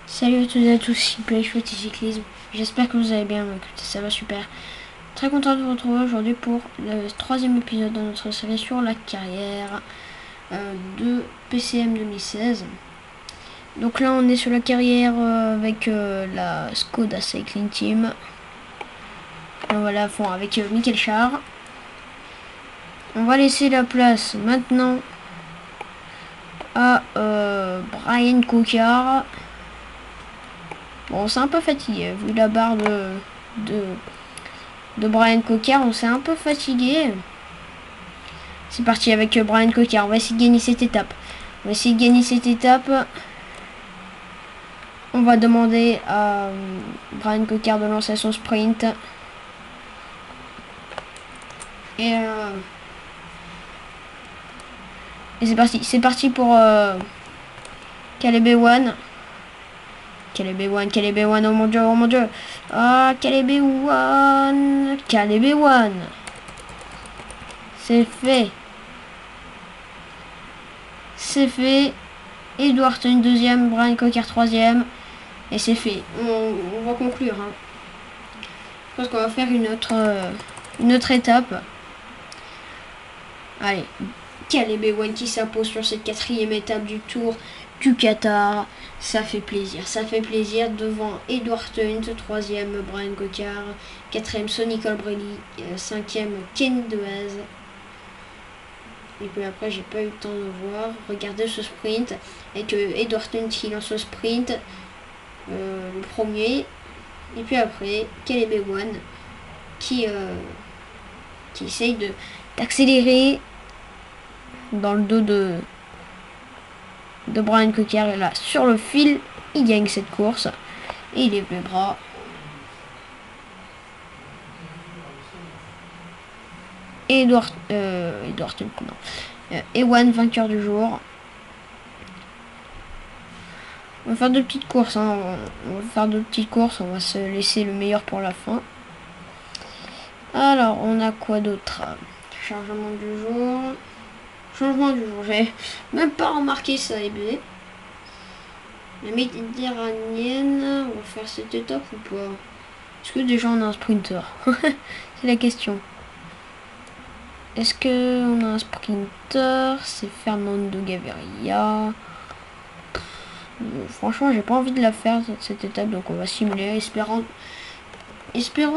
Salut à toutes et à tous, ici Playfoot et Cyclisme. J'espère que vous allez bien, écoutez, ça va super. Très content de vous retrouver aujourd'hui pour le troisième épisode de notre série sur la carrière de PCM 2016. Donc là on est sur la carrière avec la Skoda Cycling Team. Et voilà, fond avec Michael Char. On va laisser la place maintenant à Brian Cocard. Bon, c'est un peu fatigué, vu la barre de Brian Cocard, on s'est un peu fatigué. C'est parti avec Brian Cocard, on va essayer de gagner cette étape. On va demander à Brian Cocard de lancer son sprint. Et c'est parti pour Caleb Ewan. Caleb Ewan, oh mon dieu. Ah, Caleb Ewan. C'est fait. Edward une deuxième, Brian Cocard troisième. Et c'est fait. On va conclure. Hein. Je pense qu'on va faire une autre étape. Allez. Caleb Ewan qui s'impose sur cette quatrième étape du Tour du Qatar. Ça fait plaisir devant Edward Hunt, troisième Brian Cocard, quatrième Sonny Colbrelli, cinquième Ken Dehaze. Et puis après j'ai pas eu le temps de voir. Regardez ce sprint avec Edward Hunt qui lance ce sprint, le premier. Et puis après Caleb Ewan qui essaye d'accélérer dans le dos de Brian Cocard. Et là sur le fil il gagne cette course et il lève les bras. Ewan vainqueur du jour. On va faire deux petites courses, hein. On va se laisser le meilleur pour la fin. Alors on a quoi d'autre? Changement du jour, j'ai même pas remarqué ça. La méditerranéenne, on va faire cette étape ou pas? Est-ce que déjà on a un sprinter? C'est la question. Est-ce qu'on a un sprinter? C'est Fernando Gaviria. Franchement j'ai pas envie de la faire cette étape, donc on va simuler, espérons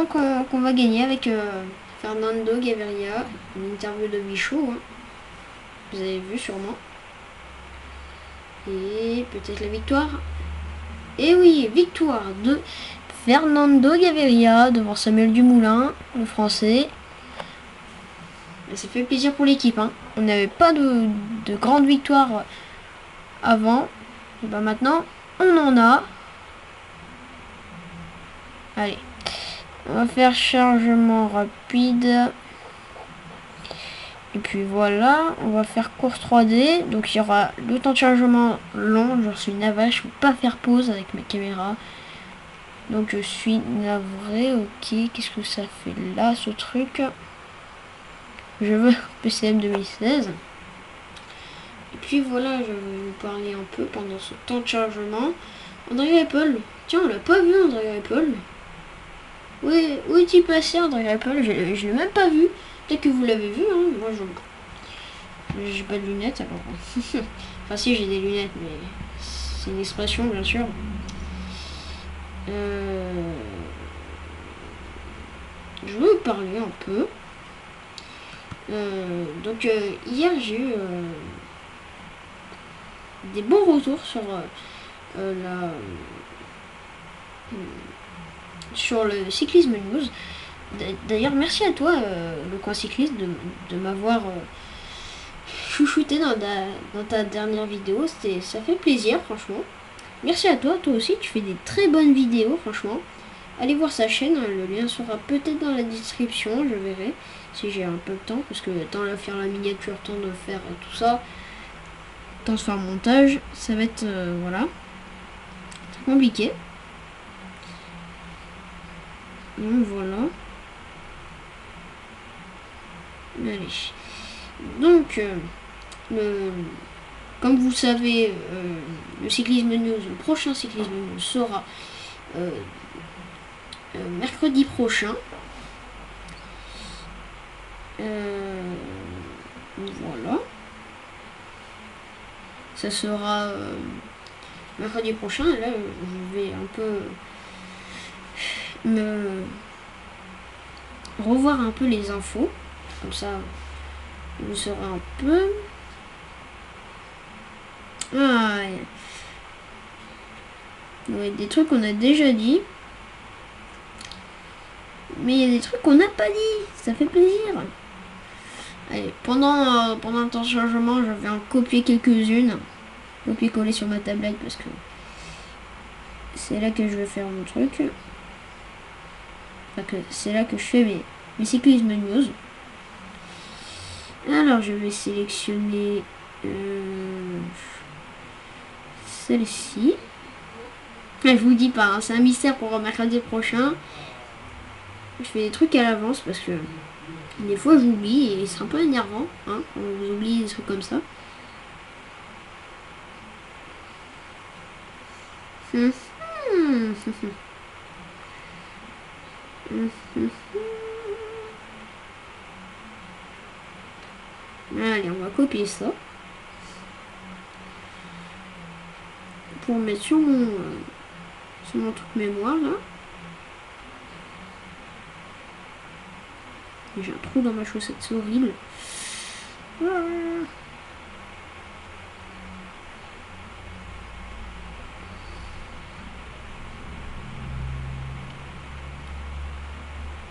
qu'on va gagner avec Fernando Gaviria. Une interview de Michaud, hein. Vous avez vu sûrement. Et peut-être la victoire. Et oui, victoire de Fernando Gaviria devant Samuel Dumoulin, le français. Et ça fait plaisir pour l'équipe, hein. On n'avait pas de grande victoire avant. Et ben maintenant, on en a. Allez. On va faire chargement rapide. Et puis voilà, on va faire course 3D. Donc il y aura le temps de chargement long. Je suis navré, je ne peux pas faire pause avec ma caméra. Donc je suis navré. Ok, qu'est-ce que ça fait là ce truc? Je veux PCM 2016. Et puis voilà, je vais vous parler un peu pendant ce temps de chargement. André Apple. Tiens, on l'a pas vu André Apple. Oui, où est-il passé André Apple? Je l'ai même pas vu. Peut-être que vous l'avez vu, hein. Moi j'ai pas de lunettes alors. Enfin si, j'ai des lunettes, mais c'est une expression bien sûr. Je vais vous parler un peu. Donc hier j'ai eu des bons retours sur le cyclisme news. D'ailleurs merci à toi le coin cycliste de m'avoir chouchouté dans ta dernière vidéo. Ça fait plaisir franchement. Merci à toi aussi, tu fais des très bonnes vidéos franchement. Allez voir sa chaîne, hein, le lien sera peut-être dans la description, je verrai si j'ai un peu de temps, parce que tant de faire la miniature, tant de faire tout ça, tant de faire le montage, ça va être voilà, très compliqué. Donc voilà. Allez. Donc comme vous savez, le cyclisme news, le prochain cyclisme news sera mercredi prochain. Voilà. Ça sera mercredi prochain. Et là, je vais un peu me revoir un peu les infos. Comme ça, vous saurez un peu. Ah, ouais, des trucs qu'on a déjà dit. Mais il y a des trucs qu'on n'a pas dit. Ça fait plaisir. Allez, pendant le temps de chargement, je vais en copier quelques-unes. Copier-coller sur ma tablette parce que c'est là que je vais faire mon truc. Enfin, c'est là que je fais mes cyclisme news. Alors, je vais sélectionner celle-ci. Je vous dis pas, hein, c'est un mystère pour mercredi prochain. Je fais des trucs à l'avance parce que des fois j'oublie et c'est un peu énervant, hein, quand vous oubliez des trucs comme ça. Allez, on va copier ça pour mettre sur mon truc mémoire là. J'ai un trou dans ma chaussette, c'est horrible.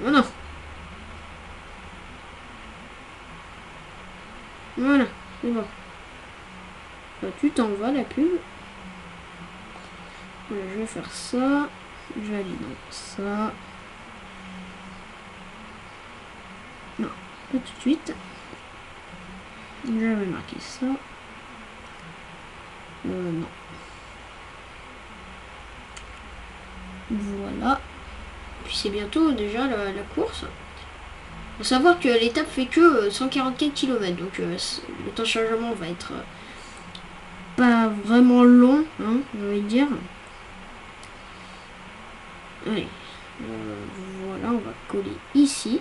Oh non. Voilà, c'est bon. Bah, tu t'en vas la pub. Voilà, je vais faire ça. Je valide ça. Non, pas tout de suite. Je vais marquer ça. Non. Voilà. Puis c'est bientôt déjà la course. Faut savoir que l'étape fait que 144 km. Donc le temps de chargement va être pas vraiment long, hein, on va dire. Allez. Voilà, on va coller ici.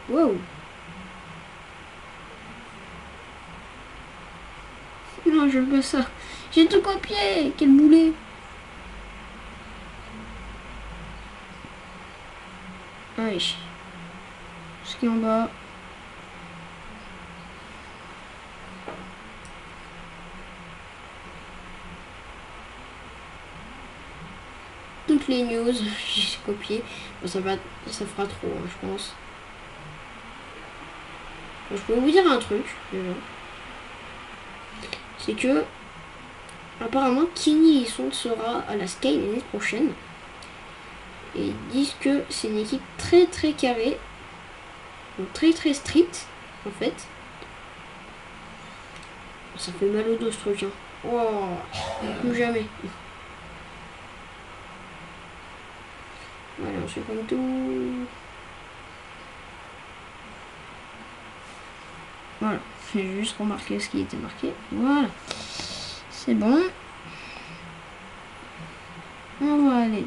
Wow. Non, je veux pas ça. J'ai tout copié. Quel boulet. Allez. Ce qui est en bas. Toutes les news, j'ai copié. Bon, ça fera trop, hein, je pense. Bon, je peux vous dire un truc, déjà. C'est que, apparemment, Kenny Elissonde sera à la Sky l'année prochaine. Et ils disent que c'est une équipe très très carrée. Donc très très stricte, en fait. Ça fait mal au dos ce truc, hein. Oh, plus jamais. Voilà, on fait comme tout. Voilà, j'ai juste remarqué ce qui était marqué. Voilà, c'est bon. On va aller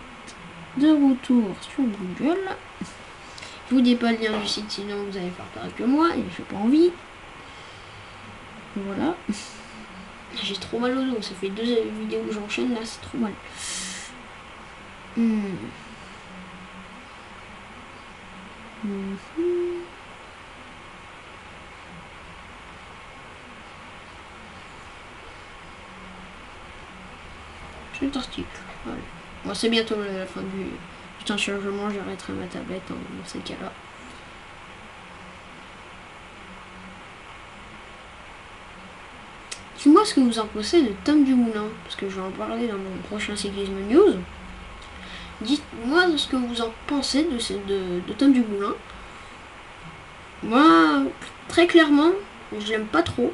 de retour sur Google. Je vous dis pas le lien du site, sinon vous allez faire pareil que moi et j'ai pas envie. Voilà. J'ai trop mal au dos, ça fait 2 vidéos que j'enchaîne là, c'est trop mal. Cet article. Voilà. Bon, c'est bientôt la fin du temps de chargement, j'arrêterai ma tablette dans ces cas-là. Dites-moi ce que vous en pensez de Tom Dumoulin, parce que je vais en parler dans mon prochain cyclisme news. Dites-moi ce que vous en pensez de Tom Dumoulin. Moi, très clairement, je l'aime pas trop.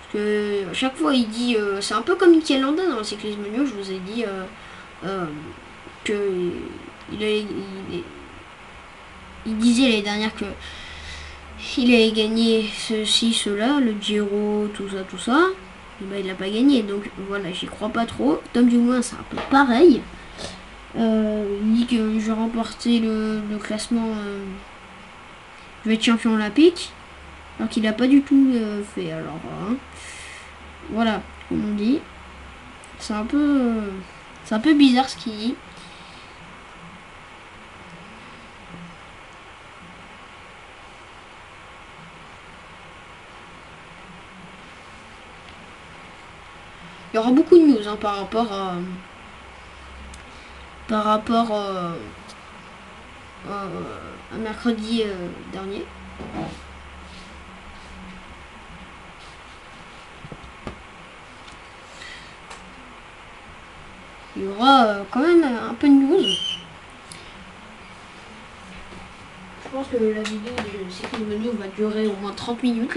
Parce que à chaque fois il dit, c'est un peu comme Mikel Landa dans le cyclisme news, je vous ai dit que il est il disait l'année dernière que il allait gagner ceci, cela, le Giro, tout ça. Et ben, il l'a pas gagné, donc voilà, j'y crois pas trop. Tom Dumoulin, c'est un peu pareil. Il dit que je vais remporter le classement, je vais être champion olympique, alors qu'il n'a pas du tout fait. Alors, voilà, comme on dit, c'est un peu bizarre ce qu'il dit. Il y aura beaucoup de news par rapport à mercredi dernier. Il y aura quand même un peu de news. Je pense que la vidéo de cyclisme news va durer au moins 30 minutes.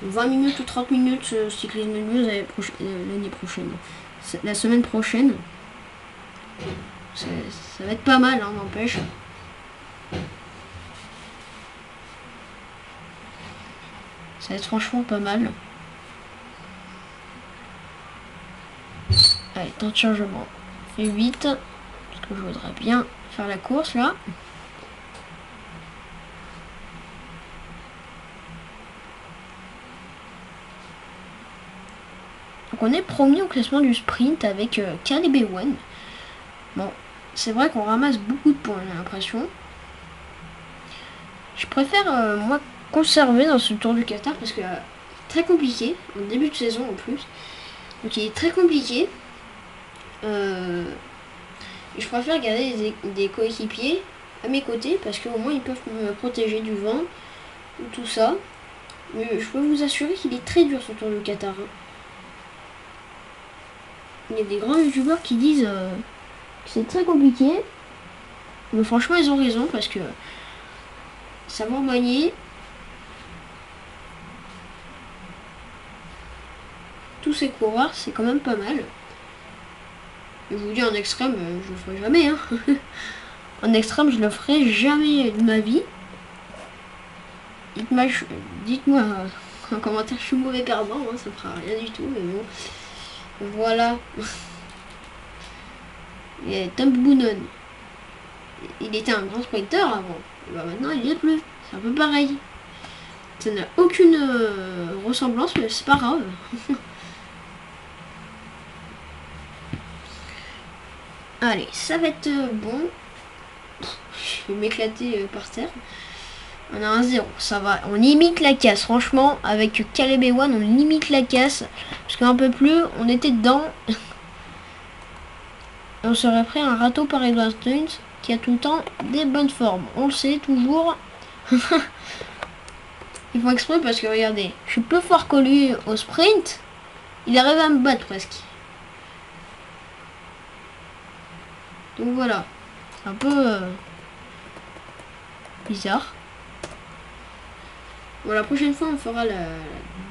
20 minutes ou 30 minutes cyclisme news l'année prochaine. La semaine prochaine. Ça va être pas mal, n'empêche. Ça va être franchement pas mal. Allez, temps de chargement. Fait 8. Parce que je voudrais bien faire la course là. Donc on est premier au classement du sprint avec Caleb Ewan. Bon, c'est vrai qu'on ramasse beaucoup de points, j'ai l'impression. Je préfère, moi, conserver dans ce Tour du Qatar parce que très compliqué, en début de saison en plus. Donc il est très compliqué. Et je préfère garder des coéquipiers à mes côtés parce qu'au moins ils peuvent me protéger du vent ou tout ça. Mais je peux vous assurer qu'il est très dur ce Tour du Qatar. Il y a des grands youtubeurs qui disent que c'est très compliqué. Mais franchement ils ont raison parce que savoir manier tous ces coureurs, c'est quand même pas mal. Et je vous dis en extrême, je le ferai jamais. Hein. En extrême, je le ferai jamais de ma vie. Dites-moi en commentaire, je suis mauvais perdant, hein, ça fera rien du tout, mais bon. Voilà. Il y a Tom Boonen. Il était un grand sprinter avant. Bah maintenant, il n'y est plus. C'est un peu pareil. Ça n'a aucune ressemblance, mais c'est pas grave. Allez, ça va être bon. Je vais m'éclater par terre. On a un 0, ça va. On limite la casse, franchement. Avec Caleb Ewan, on limite la casse. Parce qu'un peu plus, on était dedans. On serait pris un râteau par Edward Stones qui a tout le temps des bonnes formes. On le sait toujours. Ils font exprès parce que regardez, je suis plus fort que lui au sprint. Il arrive à me battre presque. Donc voilà. C'est un peu bizarre. Bon, la prochaine fois, on fera la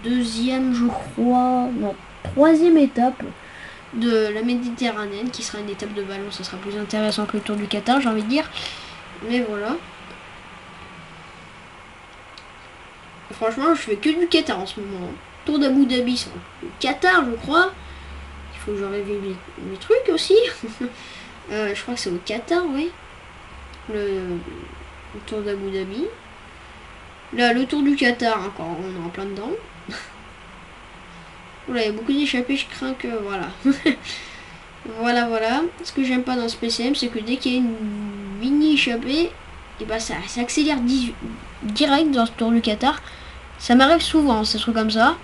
deuxième, je crois, non, troisième étape de la Méditerranéenne, qui sera une étape de ballon. Ça sera plus intéressant que le Tour du Qatar, j'ai envie de dire. Mais voilà. Franchement, je fais que du Qatar en ce moment. Tour d'Abu Dhabi, c'est le Qatar, je crois. Il faut que je révise mes trucs aussi. Je crois que c'est au Qatar, oui. Le Tour d'Abu Dhabi. Là, le Tour du Qatar, encore, on est en plein dedans. Voilà, il y a beaucoup d'échappées, je crains que... Voilà. Voilà. Ce que j'aime pas dans ce PCM, c'est que dès qu'il y a une mini-échappée, et bah ça accélère direct dans ce Tour du Qatar. Ça m'arrive souvent, ces trucs comme ça.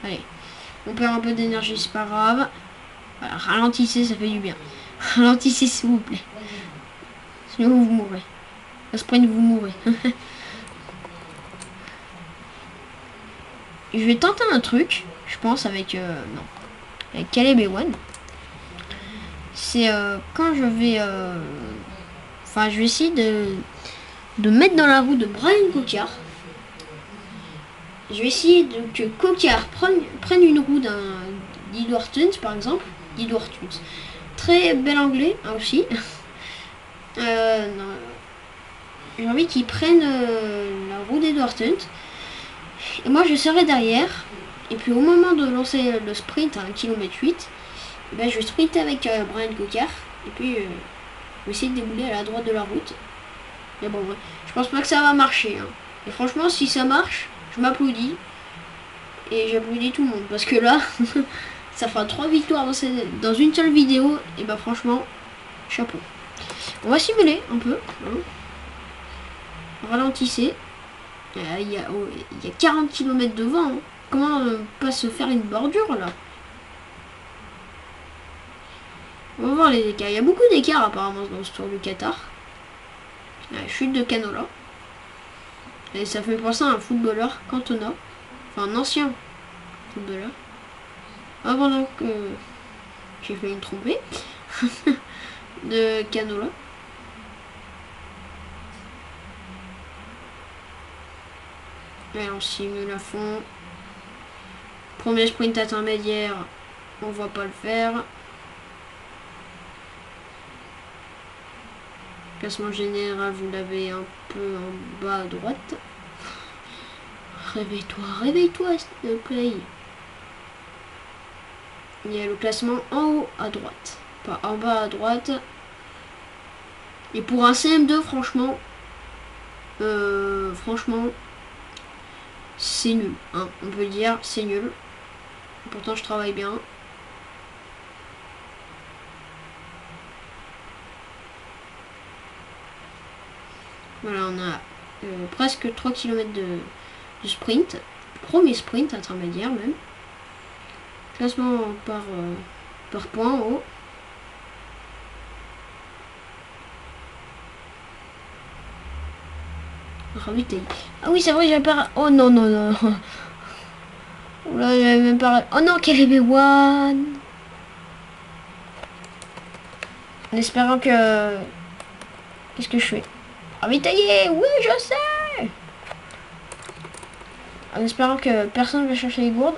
Allez, on perd un peu d'énergie, c'est pas grave. Voilà, ralentissez, ça fait du bien. Ralentissez s'il vous plaît. Sinon vous mourrez. Le sprint, vous mourrez. Je vais tenter un truc, je pense, avec Caleb Ewan. C'est quand je vais... Enfin, je vais essayer de mettre dans la roue de Brian Cocard. je vais essayer que Cocard prenne une roue d'Edward Tunes par exemple. Edward Tunes. Très bel anglais hein, aussi. J'ai envie qu'ils prennent la roue d'Edward Tunes. Et moi je serai derrière. Et puis au moment de lancer le sprint à 1,8 km, ben, je vais sprinter avec Brian Cocard. Et puis je vais essayer de débouler à la droite de la route. Mais bon, ouais, je pense pas que ça va marcher. Hein. Et franchement, si ça marche, je m'applaudis. Et j'applaudis tout le monde. Parce que là, ça fera 3 victoires dans une seule vidéo. Et bah franchement, chapeau. On va simuler un peu. Hein. Ralentissez. Il y a 40 km de vent. Hein. Comment pas se faire une bordure là? On va voir les écarts. Il y a beaucoup d'écarts apparemment dans ce Tour du Qatar. La chute de Canola. Et ça fait penser à un footballeur Cantona. Enfin un ancien footballeur. Avant que j'ai fait une trompée de Canola. Et on simule à fond. Premier sprint intermédiaire, on va pas le faire. Classement général, vous l'avez un peu en bas à droite. Réveille-toi, s'il te plaît. Il y a le classement en haut à droite, pas en bas à droite. Et pour un CM2, franchement, c'est nul. Hein, on peut dire, c'est nul. Pourtant, je travaille bien. Voilà, on a presque 3 km de sprint. Premier sprint intermédiaire même. Classement par point en haut. Ravitailler. Ah oui, c'est vrai, j'avais pas... Oh non, non, non. Oula, j'avais même pas... Oh non, Caleb Ewan. En espérant que... Qu'est-ce que je fais? Ravitailler. Oui, je sais. En espérant que personne ne va chercher les gourdes.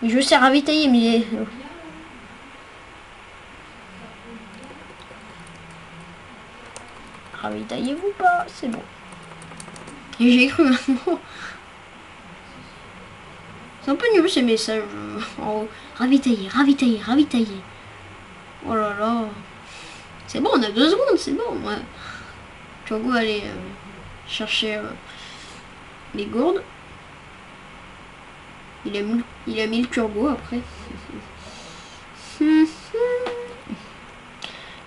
Mais je sais ravitailler, mais... Ravitaillez-vous pas, c'est bon. Et j'ai cru maintenant. C'est un peu nul ces messages. Oh, ravitailler, ravitailler, ravitailler. Oh là là. C'est bon, on a 2 secondes, c'est bon. Ouais. Turgo aller chercher les gourdes. Il a mis le turbo après.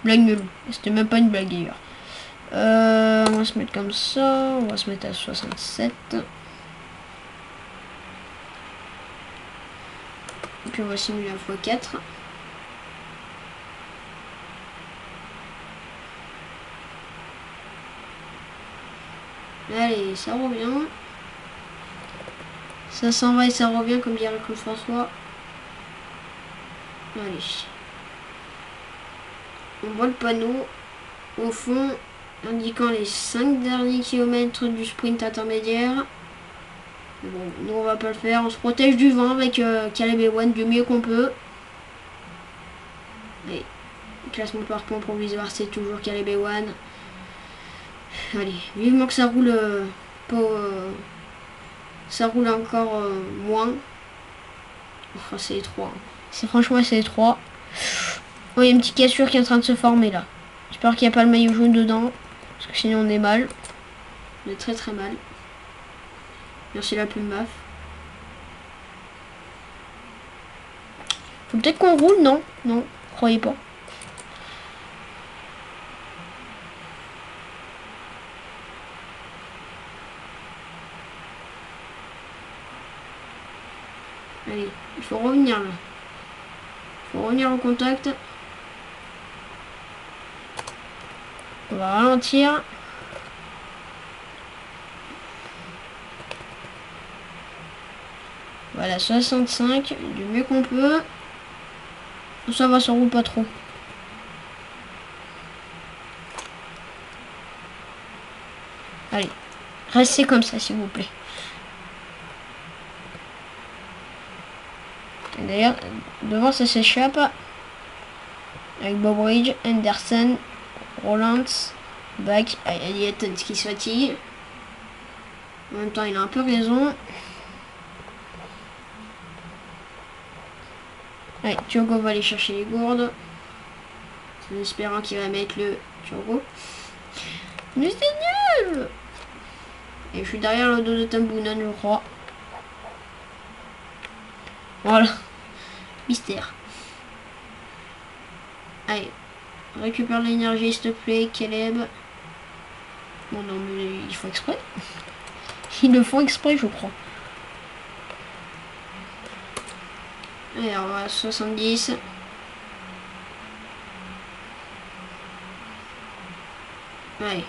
Blague nulle. C'était même pas une blague d'ailleurs. On va se mettre comme ça. On va se mettre à 67. Et puis on va simuler un x4. Allez, ça revient. Ça s'en va et ça revient comme dirait Claude François. Allez. On voit le panneau au fond indiquant les 5 derniers kilomètres du sprint intermédiaire. Bon, nous on va pas le faire. On se protège du vent avec Caleb Ewan du mieux qu'on peut. Et classement par point provisoire, c'est toujours Caleb Ewan. Allez, vivement que ça roule ça roule encore moins. Enfin, c'est étroit. C'est franchement c'est étroit. Oh, il y a une petite cassure qui est en train de se former là. J'espère qu'il n'y a pas le maillot jaune dedans. Parce que sinon on est mal. On est très très mal. Merci la plume maf. Faut peut-être qu'on roule, non? Non, croyez pas. Allez, il faut revenir là. Il faut revenir en contact. On va ralentir. Voilà, 65, du mieux qu'on peut. Ça va, ça roule pas trop. Allez, restez comme ça s'il vous plaît. Et d'ailleurs, devant ça s'échappe. Avec Bobridge, Anderson, Rollins, Bach, Elliott qui se fatigue. En même temps, il a un peu raison. Allez, Diogo va aller chercher les gourdes. En espérant qu'il va mettre le Diogo. Mais c'est nul! Et je suis derrière le dos de Tambunan, je crois. Voilà. Mystère. Allez. Récupère l'énergie, s'il te plaît, Caleb. Bon, non, mais ils font exprès. Ils le font exprès, je crois. Allez, on va à 70. Allez.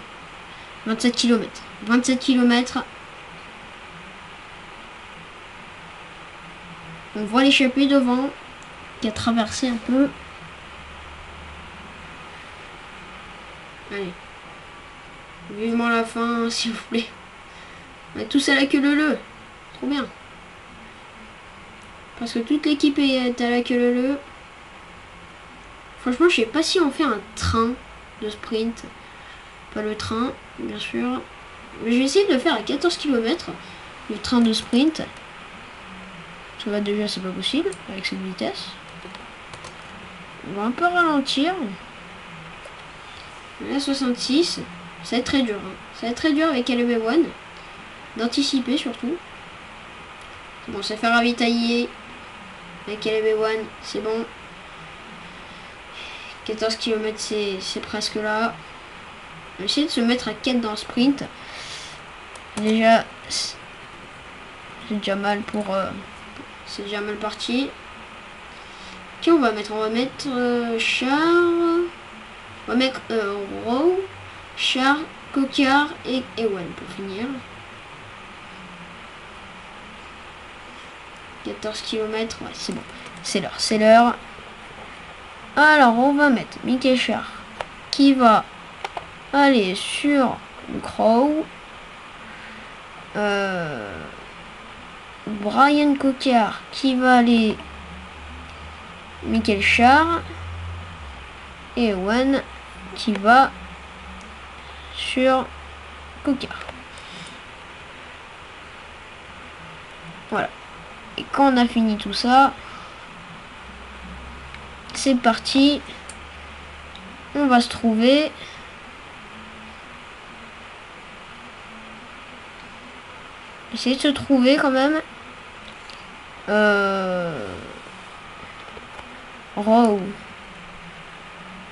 27 km. 27 km. On voit l'échappée devant. Qui a traversé un peu. Allez. Vivement la fin, s'il vous plaît. On est tous à la queue leu. Trop bien. Parce que toute l'équipe est à la queue leu. Franchement, je sais pas si on fait un train de sprint. Pas le train, bien sûr. Mais je vais essayer de le faire à 14 km. Le train de sprint. Ça va déjà, c'est pas possible avec cette vitesse. On va un peu ralentir. Là, 66. Ça va être très dur. Hein. Ça va être très dur avec LB1. D'anticiper surtout. Bon, ça fait ravitailler. Avec LB1, c'est bon. 14 km, c'est presque là. On va essayer de se mettre à 4 dans le sprint. Déjà, c'est déjà mal pour... c'est déjà mal parti. Qui on va mettre? On va mettre Char. On va mettre Rowe, Char, Coquard et Ewan pour finir. 14 km, ouais, c'est bon. C'est l'heure, c'est l'heure. Alors, on va mettre Mickey Char qui va aller sur le Crow. Brian Coquard qui va aller Michael Char et Ewan qui va sur Coquard. Voilà. Et quand on a fini tout ça, c'est parti. On va se trouver. Essayer de se trouver quand même. Row.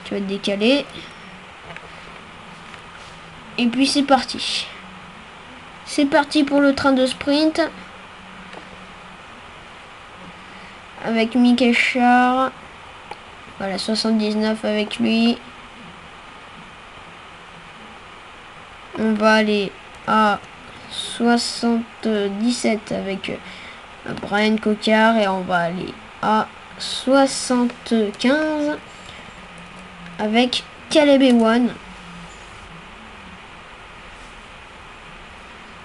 Tu vas te décaler. Et puis c'est parti. C'est parti pour le train de sprint. Avec Mickey Char. Voilà, 79 avec lui. On va aller à 77 avec Brian Coquard. Et on va aller à 75 avec Caleb Ewan.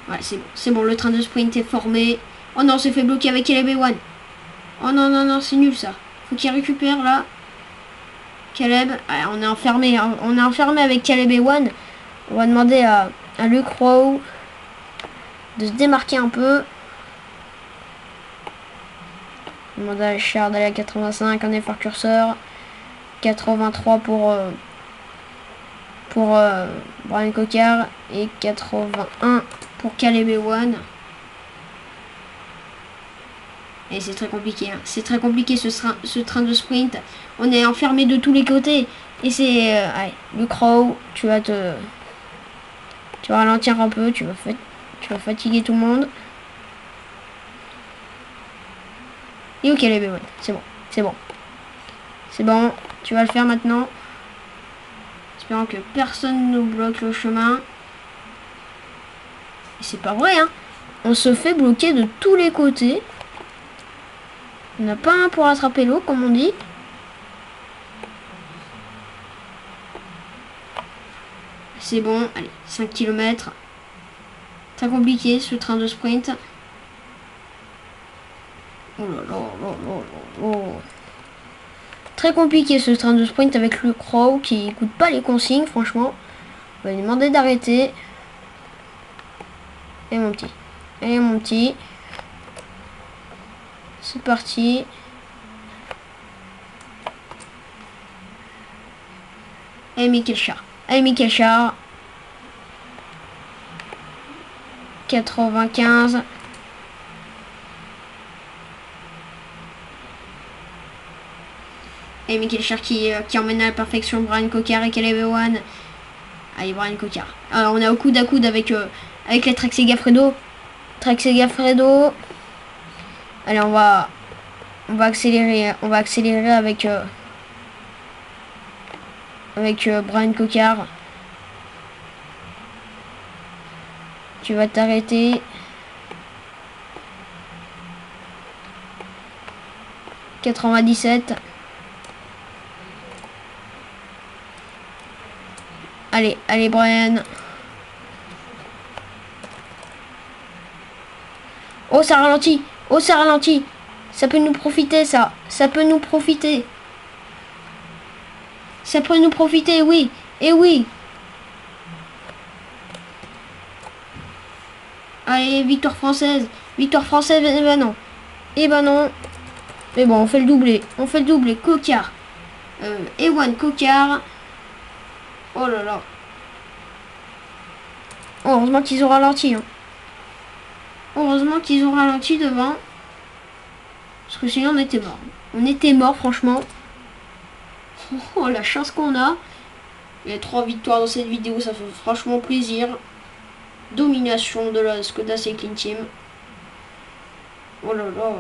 Ouais, c'est bon, le train de sprint est formé. Oh non, c'est fait bloquer avec Caleb Ewan. Oh non, non, non, c'est nul ça. Faut qu'il récupère là. Caleb, ouais, on est enfermé. Hein. On est enfermé avec Caleb Ewan. On va demander à Luke Rowe de se démarquer un peu. On demande à Char d'aller à 85, un effort curseur. 83 pour Brian Coquard et 81 pour Caleb Ewan. Et c'est très compliqué. Hein. C'est très compliqué ce train de sprint. On est enfermé de tous les côtés. Et c'est... allez, Luke Rowe, tu vas ralentir un peu. Tu vas fatiguer tout le monde. Et ok, Caleb Ewan. C'est bon. C'est bon. C'est bon. Tu vas le faire maintenant. Espérant que personne ne bloque le chemin. Et c'est pas vrai, hein. On se fait bloquer de tous les côtés. On n'a pas un pour attraper l'eau, comme on dit. C'est bon. Allez, 5 km. Très compliqué, ce train de sprint. Oh là là là là là là. Très compliqué ce train de sprint avec le Crow qui écoute pas les consignes, franchement. On va lui demander d'arrêter. Et mon petit. Et mon petit. C'est parti. Et Michael Char. Et Michael Char. 95. Et Michael Char qui emmène à la perfection Brian Cocard et Caleb Ewan. Allez, Brian Cocard. Alors, on est au coude à coude avec les Trek Segafredo. Trek Segafredo. Allez, on va accélérer. On va accélérer avec Brian Cocard. Tu vas t'arrêter. 97. Allez, allez Brian. Oh, ça ralentit. Oh, ça ralentit. Ça peut nous profiter, ça. Ça peut nous profiter. Ça peut nous profiter, oui. Et oui. Allez, victoire française. Victoire française, et ben non. Et ben non. Mais bon, on fait le doublé. On fait le doublé. Cocard. Ewan Cocard. Oh là là. Oh, heureusement qu'ils ont ralenti. Hein. Heureusement qu'ils ont ralenti devant. Parce que sinon on était mort. On était mort, franchement. Oh, la chance qu'on a. Il y a 3 victoires dans cette vidéo. Ça fait franchement plaisir. Domination de la Skoda Cycling Team. Oh là là.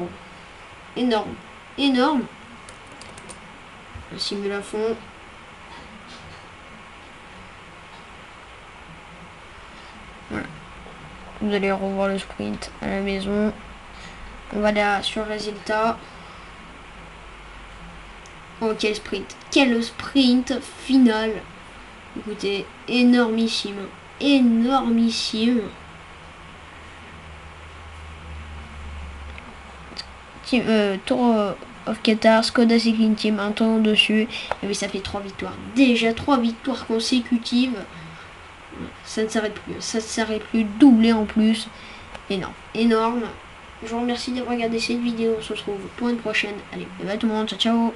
Énorme. Énorme. On simule à fond. Voilà. Vous allez revoir le sprint à la maison. On va aller sur le résultat. Oh, quel sprint. Quel sprint final. Écoutez, énormissime. Énormissime. Tour of Qatar, Skoda Cycling Team, un temps dessus. Et oui, ça fait 3 victoires. Déjà 3 victoires consécutives. Ça ne s'arrête plus. Ça ne s'arrête plus. Doublé en plus. Énorme. Énorme. Je vous remercie d'avoir regardé cette vidéo. On se retrouve pour une prochaine. Allez, bye bye tout le monde. Ciao, ciao.